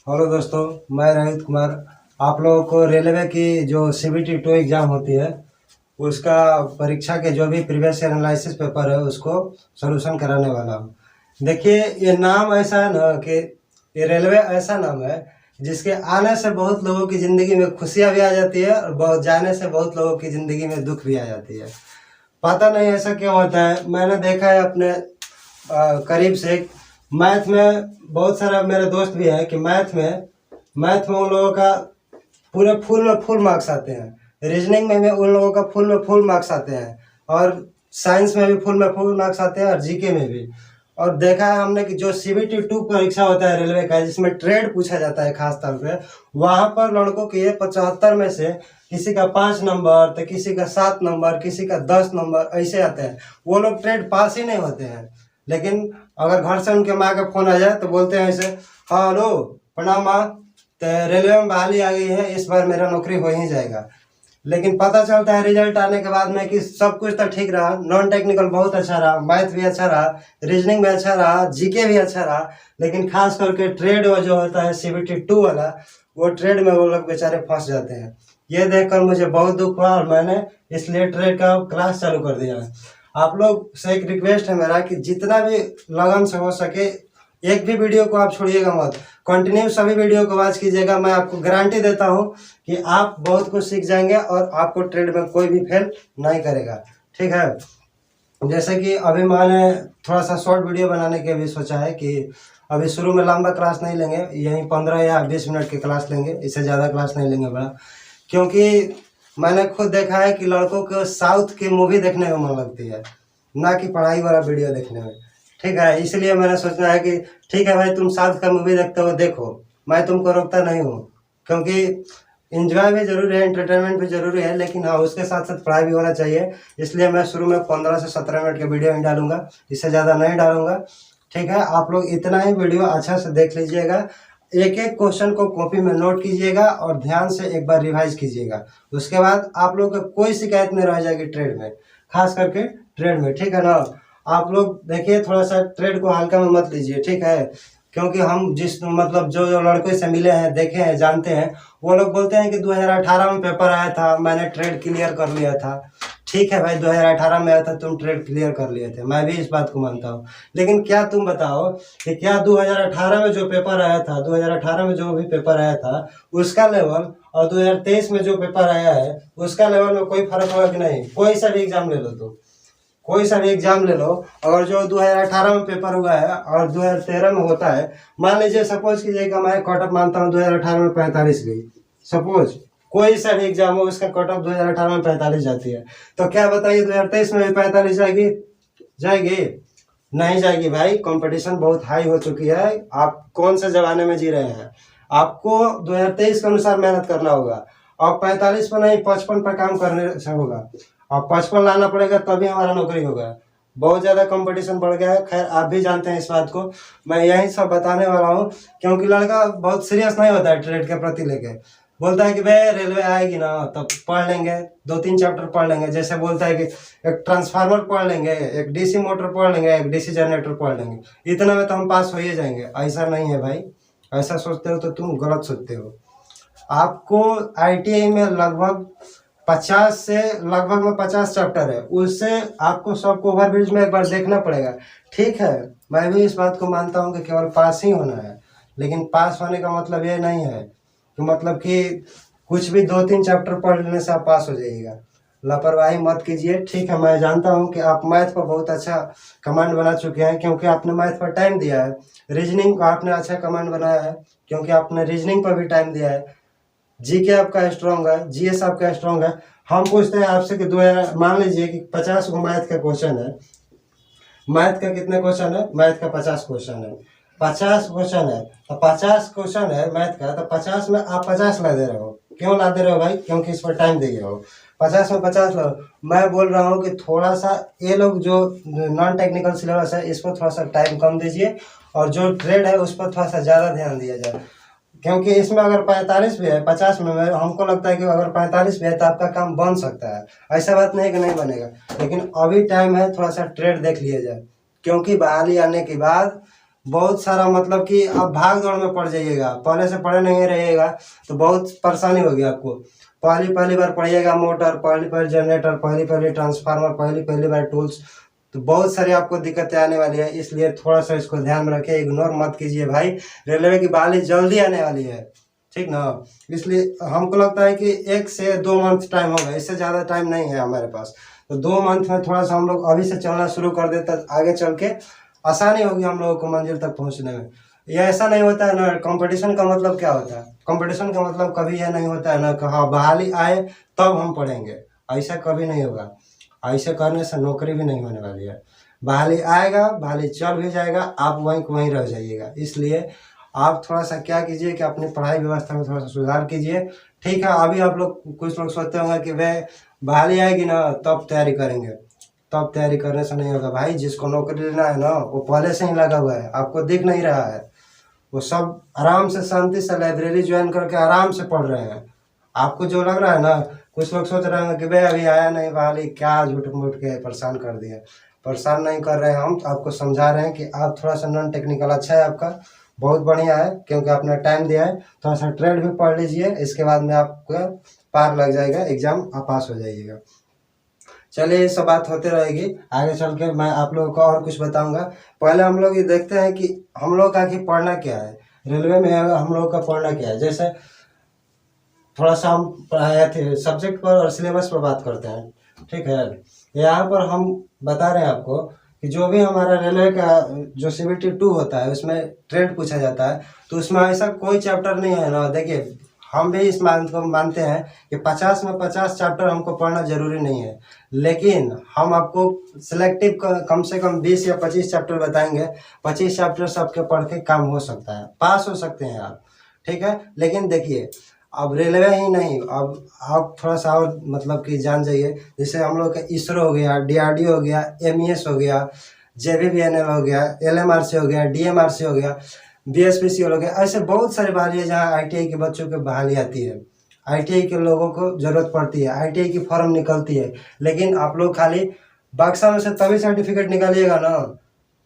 Hello दोस्तों, मैं रोहित कुमार। आप लोगों को रेलवे की जो CBT 2 एग्ज़ाम होती है उसका परीक्षा के जो भी प्रीवियस एनालिसिस पेपर है उसको सॉल्यूशन कराने वाला हूँ। देखिए, ये नाम ऐसा है ना कि ये रेलवे ऐसा नाम है जिसके आने से बहुत लोगों की ज़िंदगी में खुशियाँ भी आ जाती है और बहुत जाने से बहुत लोगों की ज़िंदगी में दुख भी आ जाती है। पता नहीं ऐसा क्यों होता है। मैंने देखा है अपने करीब से। मैथ में बहुत सारा मेरे दोस्त भी हैं कि मैथ में उन लोगों का पूरे फुल में फुल मार्क्स आते हैं। रीजनिंग में भी उन लोगों का फुल में फुल मार्क्स आते हैं और साइंस में भी फुल में फुल मार्क्स आते हैं और जीके में भी। और देखा है हमने कि जो CBT 2 परीक्षा होता है रेलवे का, जिसमें ट्रेड पूछा जाता है खास तौर पे, वहाँ पर लड़कों के 75 में से किसी का 5 नंबर तो किसी का 7 नंबर, किसी का 10 नंबर ऐसे आते हैं। वो लोग ट्रेड पास ही नहीं होते हैं। लेकिन अगर घर से उनके माँ का फोन आ जाए तो बोलते हैं ऐसे, हाँ हेलो प्रणाम माँ, तो रेलवे में बहाली आ गई है, इस बार मेरा नौकरी हो ही जाएगा। लेकिन पता चलता है रिजल्ट आने के बाद में कि सब कुछ तो ठीक रहा, नॉन टेक्निकल बहुत अच्छा रहा, मैथ भी अच्छा रहा, रीजनिंग भी अच्छा रहा, जीके भी अच्छा रहा, लेकिन खास करके ट्रेड जो होता है CBT 2 वाला, वो ट्रेड में वो लोग बेचारे फंस जाते हैं। ये देखकर मुझे बहुत दुख हुआ और मैंने इसलिए ट्रेड का क्लास चालू कर दिया है। आप लोग से एक रिक्वेस्ट है मेरा कि जितना भी लगन से हो सके एक भी वीडियो को आप छोड़िएगा मत, कंटिन्यू सभी वीडियो को वॉच कीजिएगा। मैं आपको गारंटी देता हूं कि आप बहुत कुछ सीख जाएंगे और आपको ट्रेड में कोई भी फेल नहीं करेगा। ठीक है। जैसे कि अभी मैंने थोड़ा सा शॉर्ट वीडियो बनाने के भी सोचा है कि अभी शुरू में लंबा क्लास नहीं लेंगे, यहीं 15 या 20 मिनट की क्लास लेंगे, इससे ज़्यादा क्लास नहीं लेंगे बड़ा। क्योंकि मैंने खुद देखा है कि लड़कों को साउथ की मूवी देखने में मन लगती है, ना कि पढ़ाई वाला वीडियो देखने में। ठीक है, इसलिए मैंने सोचा है कि ठीक है भाई, तुम साउथ का मूवी देखते हो देखो, मैं तुमको रोकता नहीं हूँ। क्योंकि इंजॉय भी जरूरी है, एंटरटेनमेंट भी जरूरी है, लेकिन हाँ उसके साथ साथ पढ़ाई भी होना चाहिए। इसलिए मैं शुरू में 15 से 17 मिनट के वीडियो नहीं डालूंगा, इससे ज़्यादा नहीं डालूंगा। ठीक है, आप लोग इतना ही वीडियो अच्छा से देख लीजिएगा, एक एक क्वेश्चन को कॉपी में नोट कीजिएगा और ध्यान से एक बार रिवाइज कीजिएगा। उसके बाद आप लोग को कोई शिकायत नहीं रह जाएगी ट्रेड में, खास करके ट्रेड में। ठीक है ना। आप लोग देखिए, थोड़ा सा ट्रेड को हल्का में मत लीजिए। ठीक है, क्योंकि हम जिस मतलब जो जो लड़कों से मिले हैं, देखे हैं, जानते हैं, वो लोग बोलते हैं कि 2018 में पेपर आया था, मैंने ट्रेड क्लियर कर लिया था। ठीक है भाई, 2018 में आया था, तुम ट्रेड क्लियर कर लिए थे, मैं भी इस बात को मानता हूँ। लेकिन क्या तुम बताओ कि क्या 2018 में जो पेपर आया था, 2018 में जो भी पेपर आया था उसका लेवल और 2023 में जो पेपर आया है उसका लेवल में कोई फर्क होगा कि नहीं? कोई सा भी एग्जाम ले लो तुम, कोई सा भी एग्जाम ले लो, अगर जो 2018 में पेपर हुआ है और 2013 में होता है, मान लीजिए सपोज कीजिएगा, मैं कट ऑफ मानता हूँ 2018 में 45 गई, सपोज कोई सा भी एग्जाम हो उसका कट ऑफ 2018 में 45 जाती है, तो क्या बताइए 2023 में भी 45 जाएगी? जाएगी? नहीं जाएगी भाई। कंपटीशन बहुत हाई हो चुकी है। आप कौन से जमाने में जी रहे हैं? आपको 2023 के अनुसार मेहनत करना होगा और 45 पर नहीं 55 पर काम करने से होगा। और 55 लाना पड़ेगा तभी हमारा नौकरी होगा। बहुत ज़्यादा कंपटीशन बढ़ गया है। खैर आप भी जानते हैं इस बात को, मैं यही सब बताने वाला हूँ। क्योंकि लड़का बहुत सीरियस नहीं होता है ट्रेड के प्रति लेके, बोलता है कि भाई रेलवे आएगी ना तब पढ़ लेंगे, 2-3 चैप्टर पढ़ लेंगे। जैसे बोलता है कि एक ट्रांसफार्मर पढ़ लेंगे, एक DC मोटर पढ़ लेंगे, एक DC जनरेटर पढ़ लेंगे, इतना में तो हम पास हो ही जाएंगे। ऐसा नहीं है भाई, ऐसा सोचते हो तो तुम गलत सोचते हो। आपको ITI में लगभग 50 से लगभग में 50 चैप्टर है, उससे आपको सबको ओवरब्रिज में एक बार देखना पड़ेगा। ठीक है, मैं भी इस बात को मानता हूँ कि केवल पास ही होना है, लेकिन पास होने का मतलब ये नहीं है कि मतलब कि कुछ भी 2-3 चैप्टर पढ़ लेने से आप पास हो जाइएगा। लापरवाही मत कीजिए। ठीक है, मैं जानता हूँ कि आप मैथ पर बहुत अच्छा कमांड बना चुके हैं क्योंकि आपने मैथ पर टाइम दिया है। रीजनिंग को आपने अच्छा कमांड बनाया है क्योंकि आपने रीजनिंग पर भी टाइम दिया है। जीके आपका स्ट्रांग है, GS आपका स्ट्रांग है। हम पूछते हैं आपसे कि 2000 मान लीजिए कि 50 को मैथ का क्वेश्चन है, मैथ का कितने क्वेश्चन है? मैथ का 50 क्वेश्चन है। 50 क्वेश्चन है तो 50 क्वेश्चन है मैथ का, तो 50 में आप 50 ला दे रहे हो। क्यों ला दे रहे हो भाई? क्योंकि इस पर टाइम दे रहे हो। 50 में 50 लो। मैं बोल रहा हूँ कि थोड़ा सा ये लोग जो नॉन टेक्निकल सिलेबस है इस पर थोड़ा सा टाइम कम दीजिए और जो ट्रेड है उस पर थोड़ा सा ज़्यादा ध्यान दिया जाए। क्योंकि इसमें अगर 45 भी है, 50 में हमको लगता है कि अगर 45 भी है तो आपका काम बन सकता है। ऐसा बात नहीं कि नहीं बनेगा, लेकिन अभी टाइम है, थोड़ा सा ट्रेड देख लिया जाए। क्योंकि बहाली आने के बाद बहुत सारा मतलब कि आप भाग दौड़ में पड़ जाइएगा, पहले से पढ़े नहीं रहिएगा तो बहुत परेशानी होगी आपको। पहली पहली बार पढ़िएगा मोटर, पहली पहली जनरेटर, पहली पहली ट्रांसफार्मर, पहली पहली बार टूल्स, तो बहुत सारी आपको दिक्कतें आने वाली है। इसलिए थोड़ा सा इसको ध्यान में रखिए, इग्नोर मत कीजिए भाई। रेलवे की बहाली जल्दी आने वाली है, ठीक ना। इसलिए हमको लगता है कि 1 से 2 मंथ टाइम होगा, इससे ज़्यादा टाइम नहीं है हमारे पास। तो 2 मंथ में थोड़ा सा हम लोग अभी से चलना शुरू कर देते, आगे चल के आसानी होगी हम लोगों को मंजिल तक पहुंचने में। यह ऐसा नहीं होता है ना, कंपटीशन का मतलब क्या होता है? कंपटीशन का मतलब कभी यह नहीं होता है ना कि हाँ बहाली आए तब हम पढ़ेंगे, ऐसा कभी नहीं होगा। ऐसे करने से नौकरी भी नहीं होने वाली है। बहाली आएगा, बहाली चल भी जाएगा, आप वहीं को वहीं रह जाइएगा। इसलिए आप थोड़ा सा क्या कीजिए कि अपनी पढ़ाई व्यवस्था में थोड़ा सा सुधार कीजिए, ठीक है। अभी आप लोग कुछ लोग सोचते होंगे कि वह बहाली आएगी ना तब तैयारी करेंगे, तब तैयारी करने से नहीं होगा भाई। जिसको नौकरी लेना है ना वो पहले से ही लगा हुआ है, आपको दिख नहीं रहा है। वो सब आराम से शांति से लाइब्रेरी ज्वाइन करके आराम से पढ़ रहे हैं। आपको जो लग रहा है ना, कुछ लोग सोच रहे हैं कि भाई अभी आया नहीं बहाली, क्या झूठ मूठ के परेशान कर दिया। परेशान नहीं कर रहे हैं, हम आपको समझा रहे हैं कि आप थोड़ा सा नॉन टेक्निकल अच्छा है आपका, बहुत बढ़िया है, क्योंकि आपने टाइम दिया है। थोड़ा सा ट्रेड भी पढ़ लीजिए, इसके बाद में आपका पार लग जाएगा, एग्जाम आप पास हो जाइएगा। चलिए ये सब बात होते रहेगी, आगे चल के मैं आप लोगों को और कुछ बताऊंगा। पहले हम लोग ये देखते हैं कि हम लोग का आखिर पढ़ना क्या है, रेलवे में हम लोग का पढ़ना क्या है। जैसे थोड़ा सा हम पढ़ाए थे सब्जेक्ट पर और सिलेबस पर बात करते हैं, ठीक है। यहाँ पर हम बता रहे हैं आपको कि जो भी हमारा रेलवे का जो CBT 2 होता है उसमें ट्रेड पूछा जाता है, तो उसमें ऐसा कोई चैप्टर नहीं है ना। देखिए हम भी इस मान को मानते हैं कि 50 में 50 चैप्टर हमको पढ़ना जरूरी नहीं है, लेकिन हम आपको सिलेक्टिव कम से कम 20 या 25 चैप्टर बताएंगे। 25 चैप्टर सबके पढ़ के काम हो सकता है, पास हो सकते हैं आप, ठीक है। लेकिन देखिए अब रेलवे ही नहीं, अब आप थोड़ा सा और मतलब कि जान जाइए। जैसे हम लोग का इसरो हो गया, DRDO हो गया, MES हो गया, JVBNL हो गया, LMRC हो गया, DMRC हो गया, BSPCL हो गया, ऐसे बहुत सारी बहाली है जहाँ ITI के बच्चों की बहाली आती है। ITI के लोगों को ज़रूरत पड़ती है, ITI की फॉर्म निकलती है। लेकिन आप लोग खाली बक्सा में से तभी सर्टिफिकेट निकालिएगा ना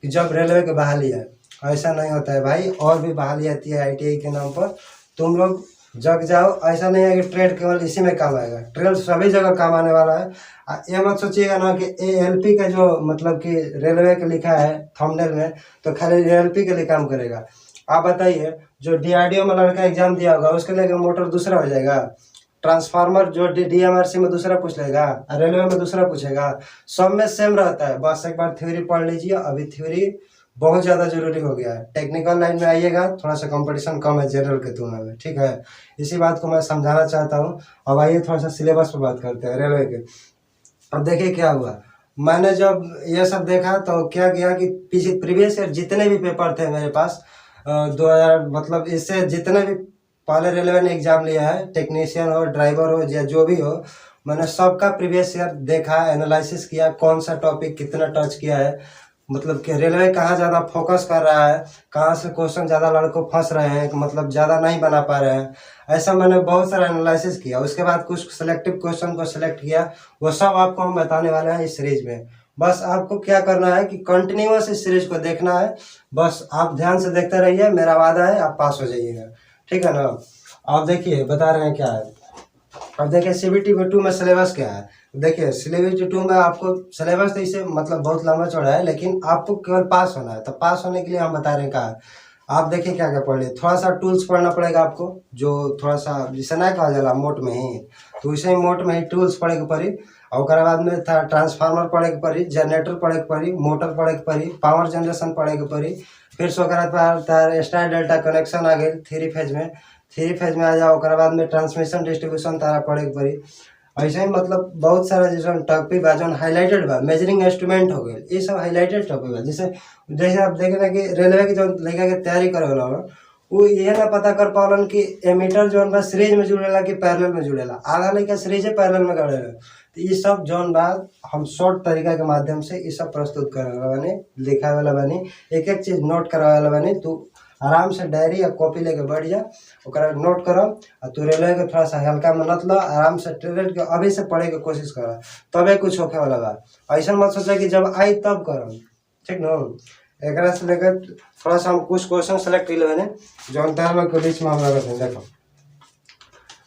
कि जब रेलवे की बहाली है, ऐसा नहीं होता है भाई। और भी बहाली आती है ITI के नाम पर, तुम लोग जग जाओ। ऐसा नहीं है कि ट्रेड केवल इसी में काम आएगा, ट्रेड सभी जगह काम आने वाला है। ये मत सोचिएगा ना कि ALP का जो मतलब कि रेलवे का लिखा है थंबनेल में तो खाली ALP के लिए काम करेगा। आप बताइए जो DRDO में लड़का एग्जाम दिया होगा उसके लिए मोटर दूसरा हो जाएगा, ट्रांसफार्मर जो DMRC में दूसरा पूछ लेगा, रेलवे में दूसरा पूछेगा, सब में सेम रहता है। बस एक बार थ्योरी पढ़ लीजिए, अभी थ्योरी बहुत ज़्यादा जरूरी हो गया है। टेक्निकल लाइन में आइएगा, थोड़ा सा कंपटीशन कम है जनरल के तुलना में, ठीक है। इसी बात को मैं समझाना चाहता हूँ। अब आइए थोड़ा सा सिलेबस पर बात करते हैं रेलवे के। अब देखिए क्या हुआ, मैंने जब ये सब देखा तो क्या किया कि पीछे प्रीवियस ईयर जितने भी पेपर थे मेरे पास 2000 मतलब इससे जितने भी पहले रेलवे ने एग्जाम लिया है, टेक्नीशियन हो, ड्राइवर हो या जो भी हो, मैंने सबका प्रीवियस ईयर देखा, एनालिसिस किया, कौन सा टॉपिक कितना टच किया है, मतलब कि रेलवे कहाँ ज़्यादा फोकस कर रहा है, कहाँ से क्वेश्चन ज़्यादा लड़कों फंस रहे हैं, मतलब ज़्यादा नहीं बना पा रहे हैं। ऐसा मैंने बहुत सारा एनालिसिस किया, उसके बाद कुछ सिलेक्टिव क्वेश्चन को सिलेक्ट किया। वो सब आपको हम बताने वाले हैं इस सीरीज में। बस आपको क्या करना है कि कंटिन्यूअस इस सीरीज को देखना है, बस आप ध्यान से देखते रहिए, मेरा वादा है आप पास हो जाइएगा, ठीक है ना। आप देखिए बता रहे हैं क्या है। अब देखिए CBT 2 में सिलेबस क्या है। देखिए CBT 2 में आपको सिलेबस तो इसे मतलब बहुत लंबा चौड़ा है, लेकिन आपको केवल पास होना है। तो पास होने के लिए हम बता रहे हैं क्या। आप देखिए क्या क्या पढ़ लिए, थोड़ा सा टूल्स पढ़ना पड़ेगा आपको, जो थोड़ा सा जिसे ना कहा जाला मोट में ही, तो वैसे ही मोट में ही टूल्स पढ़े के पड़ी। और उसके बाद में था ट्रांसफार्मर पढ़े के पड़ी, जनरेटर पढ़े के पड़ी, मोटर पढ़े के पड़ी, पावर जनरेशन पढ़े के पड़ी। फिर से तार स्टार डेल्टा कनेक्शन आ गई 3 फेज में, 3 फेज में आ जाओ। उसके बाद में ट्रांसमिशन डिस्ट्रीब्यूशन तारा पढ़े के पड़ी। ऐसे ही मतलब बहुत सारा जैसे टॉपिक बा जो हाईलाइटेड बा, मेजरिंग इंस्ट्रूमेंट हो गए, ये सब हाईलाइटेड टॉपिक बा। जैसे जैसे आप देख रहे हैं कि रेलवे की जो लड़का के तैयारी करे वाला हो, वो ये ना पता कर पालन कि एमीटर जोन बा सीरीज में जुड़ेला कि पैरेलल में जुड़ेला। आधा लड़का सीरीज पैरेलल में गड़ेला। तो ये सब जोन बात हम शॉर्ट तरीका के माध्यम से ये सब प्रस्तुत करे वाला बानी, लिखा वाला बानी, एक एक चीज नोट करा वाला बानी। तू आराम से डायरी या कॉपी लेके बैठ जा, ओकरा नोट करो। और तू रेलवे के थोड़ा सा हल्का में मत लो, आराम से ट्रेड के अभी से पढ़े के कोशिश कर, तबे कुछ होके वाला बा। ऐसा मत सोचा कि जब आई तब करो, ठीक न। एकरा से लेकर थोड़ा सा हम कुछ क्वेश्चन सेलेक्ट कर लेने जो तार लोग के बीच में हम लगत हैं।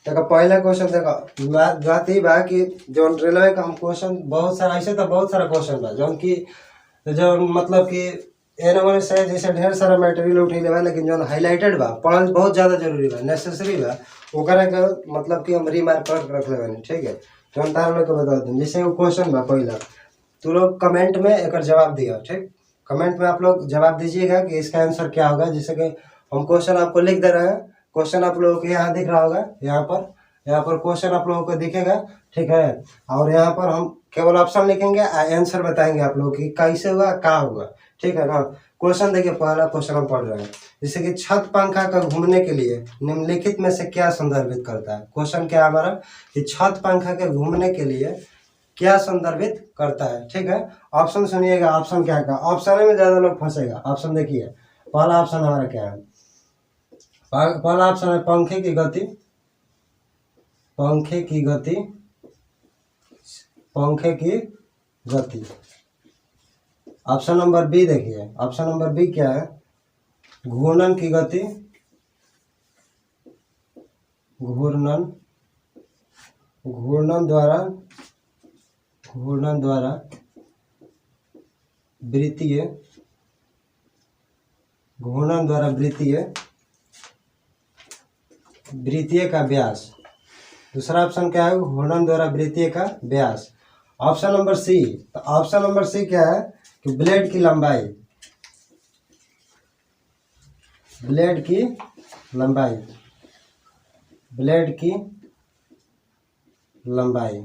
देखो पहला क्वेश्चन देखो बात ही बा कि जो रेलवे का हम क्वेश्चन बहुत सारा ऐसे तो बहुत सारा क्वेश्चन बा जो कि जो मतलब कि एने ओने से जैसे ढेर सारा मटेरियल उठैले बा, लेकिन जो हाईलाइटेड बा पढ़ल बहुत ज़्यादा जरूरी बा, नेसेसरी बा, ओकरा के मतलब कि हम रिमार्क कर रख ले बानी। ठीक है, जो तार लोग के बता दें। जैसे वो क्वेश्चन बा पहला, तो लोग कमेंट में एक जवाब दिया। ठीक, कमेंट में आप लोग जवाब दीजिएगा कि इसका आंसर क्या होगा। जैसे कि हम क्वेश्चन आपको लिख दे रहे हैं, क्वेश्चन आप लोगों को यहाँ दिख रहा होगा, यहाँ पर क्वेश्चन आप लोगों को दिखेगा। ठीक है, और यहाँ पर हम केवल ऑप्शन लिखेंगे, आंसर बताएंगे आप लोग कि कैसे हुआ, क्या हुआ। ठीक है ना। क्वेश्चन देखिए, पहला क्वेश्चन हम पढ़ रहे हैं, जैसे कि छत पंखा का घूमने के लिए निम्नलिखित में से क्या संदर्भित करता है। क्वेश्चन क्या हमारा कि छत पंखा के घूमने के लिए क्या संदर्भित करता है। ठीक है, ऑप्शन सुनिएगा, ऑप्शन क्या का ऑप्शन में ज्यादा लोग फंसेगा। ऑप्शन देखिए, पहला ऑप्शन हमारा क्या है। पहला ऑप्शन है पंखे की गति, पंखे की गति, पंखे की गति। ऑप्शन नंबर बी देखिए, ऑप्शन नंबर बी क्या है, घूर्णन की गति, घूर्णन, घूर्णन द्वारा, घूर्णन द्वारा वृत्तीय, घूर्णन द्वारा वृत्तीय, वृत्तीय का व्यास। दूसरा ऑप्शन क्या है, घूर्णन द्वारा वृत्तीय का व्यास। ऑप्शन नंबर सी, तो ऑप्शन नंबर सी क्या है कि ब्लेड की लंबाई, ब्लेड की लंबाई, ब्लेड की लंबाई।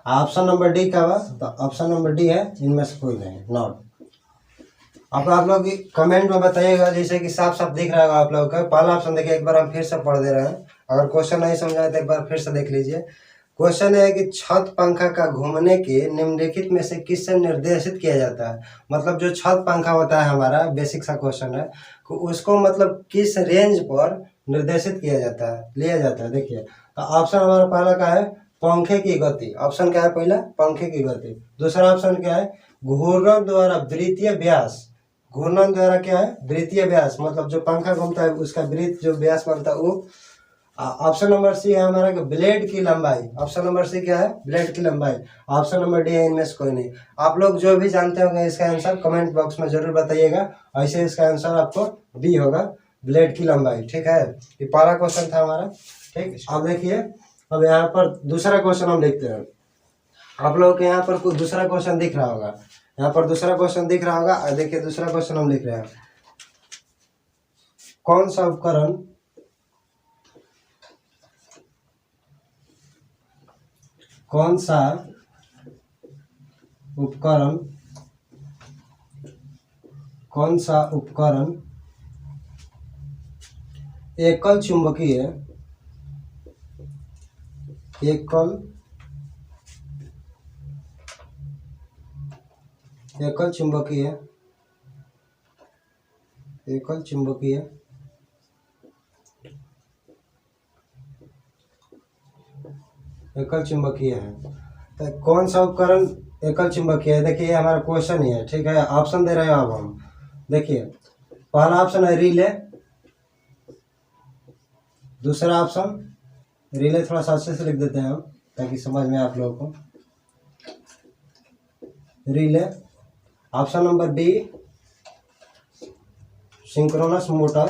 ऑप्शन नंबर डी क्या हुआ, तो ऑप्शन नंबर डी है इनमें से कोई नहीं, नॉट। अब आप लोग कमेंट में बताइएगा, जैसे कि साफ साफ दिख रहा होगा आप लोगों का। पहला ऑप्शन देखिए, एक बार हम फिर से पढ़ दे रहे हैं, अगर क्वेश्चन नहीं समझा तो एक बार फिर से देख लीजिए। क्वेश्चन है कि छत पंखा का घूमने के निम्नलिखित में से किससे निर्देशित किया जाता है। मतलब जो छत पंखा होता है हमारा, बेसिक सा क्वेश्चन है, तो उसको मतलब किस रेंज पर निर्देशित किया जाता है, लिया जाता है। देखिए, तो ऑप्शन हमारा पहला का है पंखे की गति। ऑप्शन क्या है पहला, पंखे की गति। दूसरा ऑप्शन क्या है, घूर्णन द्वारा वृत्तीय व्यास। घूर्णन द्वारा क्या है, वृत्तीय व्यास, मतलब जो पंखा घूमता है उसका वृत्त जो व्यास बनता है वो। ऑप्शन नंबर सी है हमारा ब्लेड की लंबाई। ऑप्शन नंबर सी क्या है, ब्लेड की लंबाई। ऑप्शन नंबर डी है इनमें से कोई नहीं। आप लोग जो भी जानते होंगे इसका आंसर कमेंट बॉक्स में जरूर बताइएगा। ऐसे इसका आंसर आपको डी होगा, ब्लेड की लंबाई। ठीक है, ये पहला क्वेश्चन था हमारा। ठीक, अब देखिए, अब यहाँ पर दूसरा क्वेश्चन हम देखते हैं। आप लोगों के यहाँ पर कुछ दूसरा क्वेश्चन दिख रहा होगा, यहाँ पर दूसरा क्वेश्चन दिख रहा होगा। देखिए, दूसरा क्वेश्चन हम लिख रहे हैं, कौन सा उपकरण, कौन सा उपकरण, कौन सा उपकरण एकल चुंबकीय, एकल चुंबकीय, एकल चुंबकीय, एकल चुंबकीय है। तो कौन सा उपकरण एकल चुंबकीय है। देखिए, ये हमारा क्वेश्चन ही है। ठीक है, ऑप्शन दे रहे हैं अब हम। देखिए, पहला ऑप्शन है रिले, दूसरा ऑप्शन रिले, थोड़ा सा अच्छे से लिख देते हैं हम ताकि समझ में आप लोगों को। Relay. Option number B synchronous motor,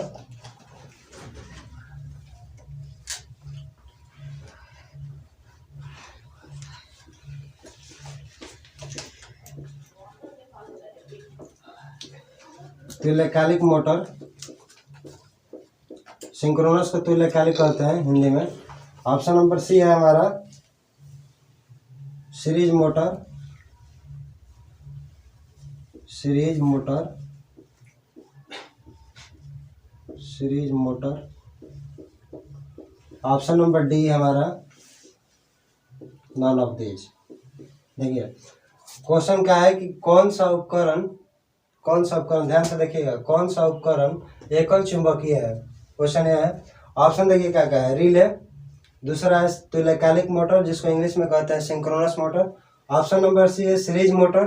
तुल्यकालिक मोटर, सिंक्रोनस को तुल्यकालिक कहते हैं हिंदी में। ऑप्शन नंबर सी है हमारा series motor, series motor, series motor. Option number D है हमारा नॉन ऑफ दिस। देखिए, क्वेश्चन क्या है कि कौन सा उपकरण, कौन सा उपकरण, ध्यान से देखिएगा, कौन सा उपकरण एकल चुंबकीय है। क्वेश्चन यह है। ऑप्शन देखिए क्या क्या है, रिले, दूसरा है तुल्यकालिक मोटर जिसको इंग्लिश में कहते हैं synchronous motor. Option number C है सीरीज मोटर।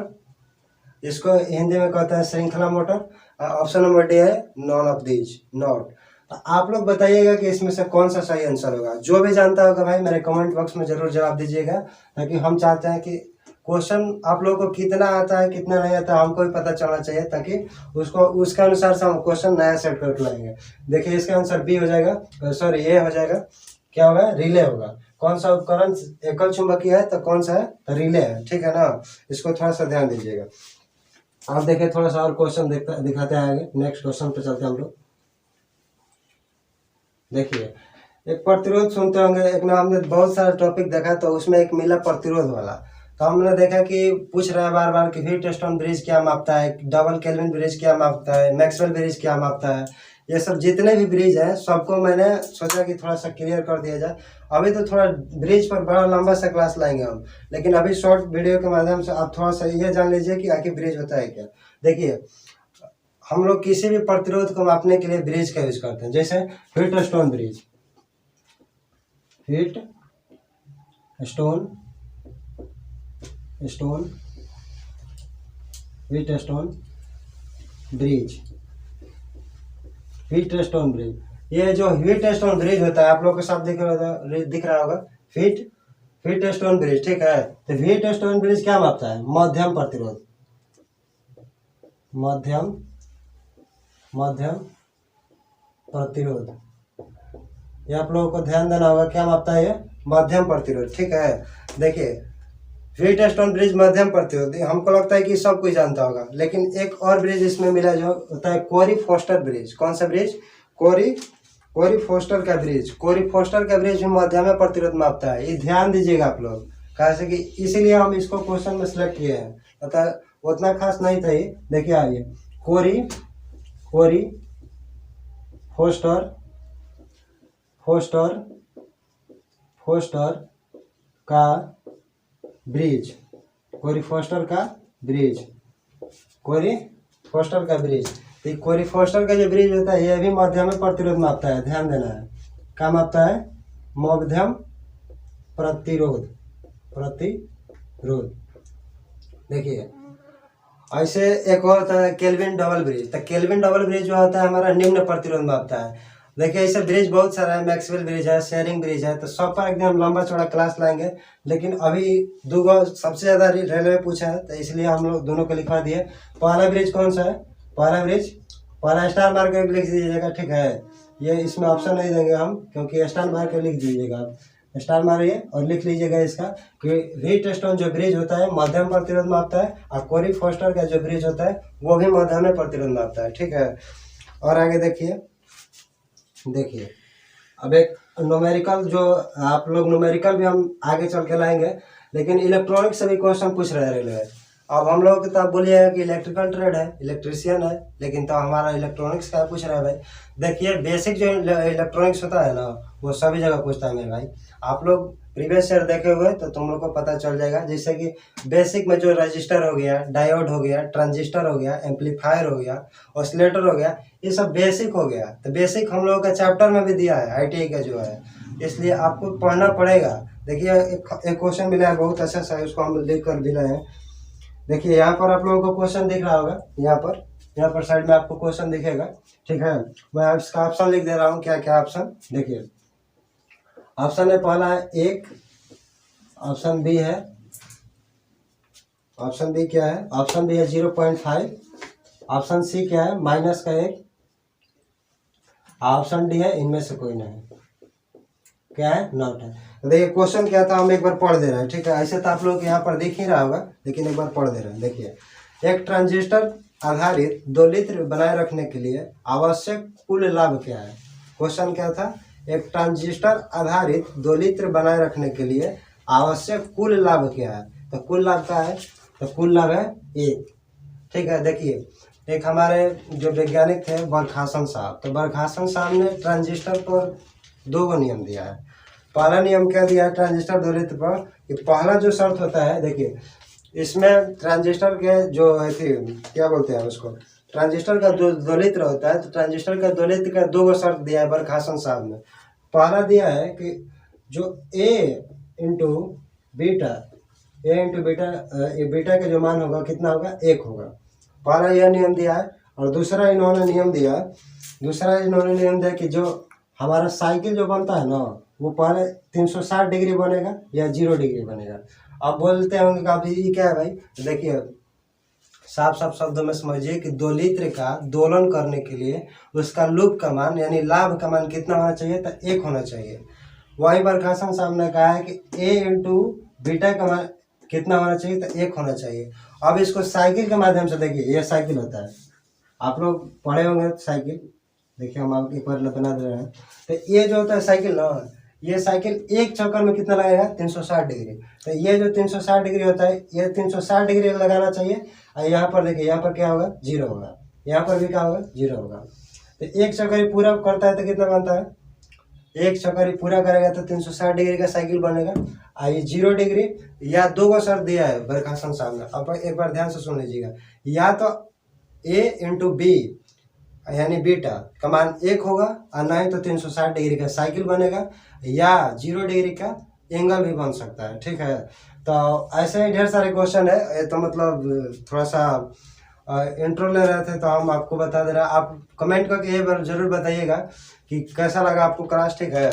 इसको हिंदी में कहते हैं श्रृंखला मोटर। ऑप्शन नंबर डी है नॉन ऑफ दीज नॉट। तो आप लोग बताइएगा कि इसमें से कौन सा सही आंसर होगा। जो भी जानता होगा भाई मेरे कमेंट बॉक्स में जरूर जवाब दीजिएगा, ताकि हम चाहते हैं कि क्वेश्चन आप लोगों को कितना आता है कितना नहीं आता हमको भी पता चलना चाहिए, ताकि उसको उसके अनुसार से हम क्वेश्चन नया सेट करके लाएंगे। देखिए इसका आंसर बी हो जाएगा, सॉरी ए हो जाएगा। क्या होगा? रिले होगा। कौन सा उपकरण एकल चुंबकीय है तो कौन सा है? तो रिले है, ठीक है ना। इसको थोड़ा सा ध्यान दीजिएगा। अब देखिए थोड़ा सा और क्वेश्चन दिखाते हैं आगे। नेक्स्ट क्वेश्चन पे चलते हैं हम लोग। देखिए एक प्रतिरोध सुनते होंगे, एक ना हमने बहुत सारा टॉपिक देखा तो उसमें एक मिला प्रतिरोध वाला। तो हमने देखा कि पूछ रहा है बार बार कि व्हीटस्टोन ब्रिज क्या मापता है, डबल केल्विन ब्रिज क्या मापता है, मैक्सवेल ब्रिज क्या मापता है। ये सब जितने भी ब्रिज हैं सबको मैंने सोचा कि थोड़ा सा क्लियर कर दिया जाए। अभी तो थोड़ा ब्रिज पर बड़ा लंबा सा क्लास लाएंगे हम, लेकिन अभी शॉर्ट वीडियो के माध्यम से आप थोड़ा सा ये जान लीजिए कि आखिर ब्रिज होता है क्या। देखिए हम लोग किसी भी प्रतिरोध को मापने के लिए ब्रिज का यूज करते हैं, जैसे Wheatstone bridge, heat stone Wheatstone bridge, Wheatstone bridge. ये जो व्हीटस्टोन ब्रिज होता है आप लोगों के साथ दिख रहा होगा व्हीटस्टोन ब्रिज, ठीक है। तो व्हीटस्टोन ब्रिज क्या मापता है? मध्यम प्रतिरोध, मध्यम प्रतिरोध। ये आप लोगों को ध्यान देना होगा, क्या मापता है ये? मध्यम प्रतिरोध, ठीक है। देखिए व्हीटस्टोन ब्रिज मध्यम प्रतिरोध, हमको लगता है कि सब कोई जानता होगा, लेकिन एक और ब्रिज इसमें मिला जो होता है कोरी फोस्टर ब्रिज। कौन सा ब्रिज? कोरी फोस्टर का ब्रिज। कोरी फोस्टर का ब्रिज भी मध्यम प्रतिरोध मापता है। ये ध्यान दीजिएगा आप लोग, कैसे कि इसीलिए हम इसको क्वेश्चन में सिलेक्ट किए हैं। अतः उतना खास नहीं था ये। देखिए आइए, कोरी फोस्टर का ब्रिज, कोरी फोस्टर का ब्रिज। तो कोरी फोस्टर का जो ब्रिज होता है ये भी मध्यम प्रतिरोध मापता है। ध्यान देना है, क्या मापता है? मध्यम प्रतिरोध। देखिए ऐसे एक और होता है केल्विन डबल ब्रिज। तो केल्विन डबल ब्रिज जो होता है हमारा निम्न प्रतिरोध मापता है। देखिए ऐसे ब्रिज बहुत सारा है, मैक्सवेल ब्रिज है, शेयरिंग ब्रिज है। तो सब पर एकदम लंबा चौड़ा क्लास लाएंगे, लेकिन अभी दो सबसे ज़्यादा रेलवे पूछा है तो इसलिए हम लोग दोनों को लिखवा दिए। पहला ब्रिज कौन सा है? पहला स्टार मार के लिख दीजिएगा, ठीक है। ये इसमें ऑप्शन नहीं देंगे हम, क्योंकि स्टार मार के लिख दीजिएगा आप। स्टार मारिए और लिख लीजिएगा इसका कि व्हीटस्टोन जो ब्रिज होता है मध्यम प्रतिरोध मापता है, और कोरी फोस्टर का जो ब्रिज होता है वो भी मध्यम प्रतिरोध मापता है, ठीक है। और आगे देखिए अब एक न्यूमेरिकल, जो आप लोग न्यूमेरिकल भी हम आगे चल के लाएंगे, लेकिन इलेक्ट्रॉनिक से भी क्वेश्चन पूछ रहे हैं रेलवे। अब हम लोग तो आप बोलिएगा कि इलेक्ट्रिकल ट्रेड है, इलेक्ट्रिशियन है, लेकिन तो हमारा इलेक्ट्रॉनिक्स का पूछ रहा है भाई। देखिए बेसिक जो इलेक्ट्रॉनिक्स होता है ना वो सभी जगह पूछता है मेरे भाई। आप लोग प्रीवियस ईयर देखे हुए तो तुम लोग को पता चल जाएगा। जैसे कि बेसिक में जो रजिस्टर हो गया, डायोड हो गया, ट्रांजिस्टर हो गया, एम्पलीफायर हो गया, ऑसिलेटर हो गया, ये सब बेसिक हो गया। तो बेसिक हम लोगों का चैप्टर में भी दिया है ITI का जो है, इसलिए आपको पढ़ना पड़ेगा। देखिए एक क्वेश्चन मिला है बहुत अच्छा सा, उसको हम लिख कर भी लाए हैं। देखिए यहाँ पर आप लोगों को क्वेश्चन दिख रहा होगा, यहाँ पर साइड में आपको क्वेश्चन दिखेगा, ठीक है। मैं इसका ऑप्शन लिख दे रहा हूँ, क्या क्या ऑप्शन। देखिए ऑप्शन है, पहला है 1, ऑप्शन बी है, ऑप्शन बी क्या है? ऑप्शन बी है 0.5, ऑप्शन सी क्या है? -1, ऑप्शन डी है इनमें से कोई नहीं। क्या है? नॉट है। देखिए क्वेश्चन क्या था, हम एक बार पढ़ दे रहे हैं, ठीक है। ऐसे तो आप लोग यहाँ पर दिख ही रहा होगा, लेकिन एक बार पढ़ दे रहे हैं। देखिए एक ट्रांजिस्टर आधारित 2 लित्र बनाए रखने के लिए आवश्यक कुल लाभ क्या है? क्वेश्चन क्या था? एक ट्रांजिस्टर आधारित 2 लित्र बनाए रखने के लिए आवश्यक कुल लाभ क्या है? तो कुल लाभ क्या है? तो कुल लाभ है 1, ठीक है। देखिए एक हमारे जो वैज्ञानिक थे बरखासन साहब, तो बरखासन साहब ने ट्रांजिस्टर पर 2 नियम दिया है। पहला नियम क्या दिया है ट्रांजिस्टर 2 लित्र पर? कि पहला जो शर्त होता है, देखिए इसमें ट्रांजिस्टर के जो क्या बोलते हैं उसको, ट्रांजिस्टर का जो 2 लित्र होता है, तो ट्रांजिस्टर का 2 लित्र का 2 शर्त दिया है बरखासन साहब ने। पहला दिया है कि जो A × beta A into beta, beta का जो मान होगा कितना होगा, 1 होगा। पहला यह नियम दिया है। और दूसरा इन्होंने नियम दिया कि जो हमारा साइकिल जो बनता है ना, वो पहले 360 डिग्री बनेगा या 0 डिग्री बनेगा। अब बोलते होंगे कि आप ये क्या है भाई, तो देखिए साफ साफ शब्दों में समझिए कि 2 लीटर का दोलन करने के लिए उसका लूप का मान यानी लाभ का मान कितना होना चाहिए, तो 1 होना चाहिए। वहीं प्रकाशन साहब ने कहा है कि ए इंटू बीटा का मान कितना होना चाहिए, तो 1 होना चाहिए। अब इसको साइकिल के माध्यम से देखिए, ये साइकिल होता है, आप लोग पढ़े होंगे साइकिल, देखिए हम आपको एक बार बना दे रहे हैं। तो ये जो होता है साइकिल ना, ये साइकिल एक चक्कर में कितना लगेगा, 360 डिग्री। तो ये जो 360 डिग्री होता है, ये 360 डिग्री लगाना चाहिए। और यहाँ पर देखिए, यहाँ पर क्या होगा, 0 होगा, यहाँ पर भी क्या होगा, 0 होगा। तो एक चक्कर ही पूरा करता है तो कितना बनता है, एक चक्कर ही पूरा करेगा तो 360 डिग्री का साइकिल बनेगा। और ये 0 डिग्री, या 2 को शर्त दिया है प्रकाशन साहब ने, अब एक बार ध्यान से सुन लीजिएगा। या तो ए इंटू बी यानी बीटा का मान 1 होगा, और नहीं तो 360 डिग्री का साइकिल बनेगा, या 0 डिग्री का एंगल भी बन सकता है। ठीक है, तो ऐसे ही ढेर सारे क्वेश्चन है। ये तो मतलब थोड़ा सा इंट्रो ले रहे थे तो हम आपको बता दे रहे हैं। आप कमेंट करके ये बार जरूर बताइएगा कि कैसा लगा आपको क्लास। ठीक है,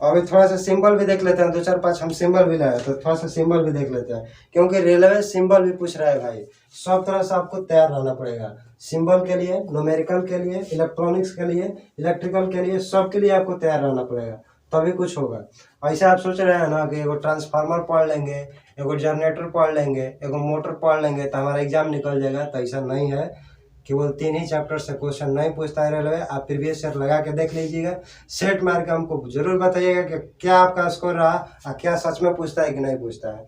और अभी थोड़ा सा सिंबल भी देख लेते हैं, 2 4 5 हम सिंबल भी लाए, तो थोड़ा सा सिंबल भी देख लेते हैं, क्योंकि रेलवे सिंबल भी पूछ रहा है भाई। सब तरह से आपको तैयार रहना पड़ेगा, सिंबल के लिए, न्यूमेरिकल के लिए, इलेक्ट्रॉनिक्स के लिए, इलेक्ट्रिकल के लिए, सब के लिए आपको तैयार रहना पड़ेगा, तभी कुछ होगा। ऐसे आप सोच रहे हैं ना कि एगो ट्रांसफार्मर पढ़ लेंगे, एगो जनरेटर पढ़ लेंगे, एगो मोटर पढ़ लेंगे तो हमारा एग्जाम निकल जाएगा, तो ऐसा नहीं है। केवल 3 ही चैप्टर से क्वेश्चन नहीं पूछता है रेलवे। आप प्रीवियस ईयर लगा के देख लीजिएगा, सेट मार के हमको जरूर बताइएगा कि क्या आपका स्कोर रहा और क्या सच में पूछता है कि नहीं पूछता है।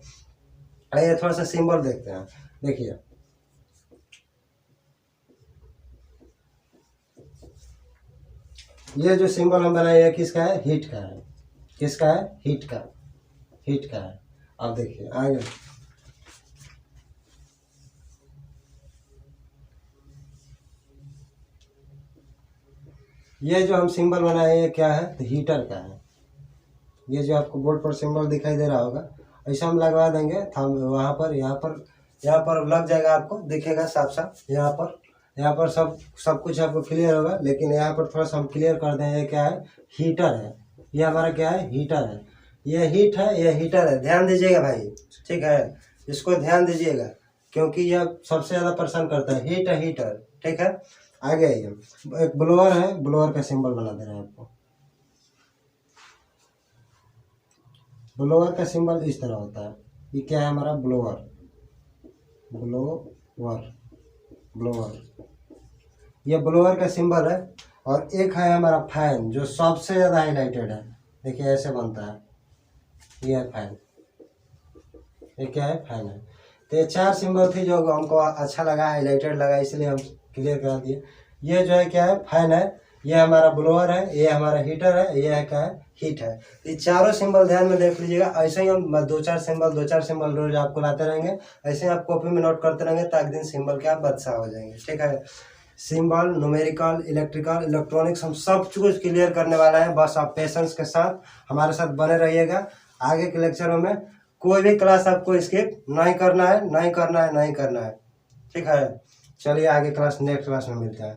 आइए थोड़ा सा सिंबल देखते हैं। देखिए ये जो सिंबल हम बनाए हैं किसका है, हीट का है। किसका है, हीट का, हीट का है। अब देखिए आगे, ये जो हम सिंबल बनाए ये क्या है, तो हीटर का है। ये जो आपको बोर्ड पर सिंबल दिखाई दे रहा होगा, ऐसा हम लगवा देंगे थम वहाँ पर, यहाँ पर लग जाएगा, आपको दिखेगा साफ साफ। यहाँ पर सब कुछ आपको क्लियर होगा। लेकिन यहाँ पर थोड़ा सा हम क्लियर कर दें, ये क्या है, हीटर है। ये हमारा क्या है, हीटर है। ये हीट है, ये हीटर है। ध्यान दीजिएगा भाई, ठीक है, इसको ध्यान दीजिएगा, क्योंकि यह सबसे ज़्यादा परेशान करता है, हीट है, हीटर। ठीक है, आगे आइए, एक ब्लोअर है, ब्लोअर का सिंबल बना दे रहे हैं आपको। ब्लोअर का सिंबल इस तरह होता है। ये क्या है हमारा, ब्लोअर, ब्लोअर, ब्लोअर, ये ब्लोअर का सिंबल है। और एक है हमारा फैन, जो सबसे ज़्यादा हाईलाइटेड है। देखिए ऐसे बनता है, ये है फैन। ये क्या है, फैन है। तो ये 4 सिंबल थी जो हमको अच्छा लगा, हाईलाइटेड लगा, इसलिए हम क्लियर करा दिए। ये जो है क्या है, फैन है। ये हमारा ब्लोअर है, ये हमारा हीटर है, ये है क्या है, हीट है। ये चारों सिंबल ध्यान में देख लीजिएगा। ऐसे ही हम 2 4 सिंबल रोज आपको लाते रहेंगे। ऐसे ही आप कॉपी में नोट करते रहेंगे, ताकि दिन सिंबल के आप बादशाह हो जाएंगे। ठीक है, सिंबल, न्यूमेरिकल, इलेक्ट्रिकल, इलेक्ट्रॉनिक्स हम सब कुछ क्लियर करने वाला है। बस आप पेशेंस के साथ हमारे साथ बने रहिएगा। आगे के लेक्चरों में कोई भी क्लास आपको स्किप नहीं करना है, नहीं करना है, नहीं करना है। ठीक है, चलिए आगे क्लास, नेक्स्ट क्लास में मिलते हैं।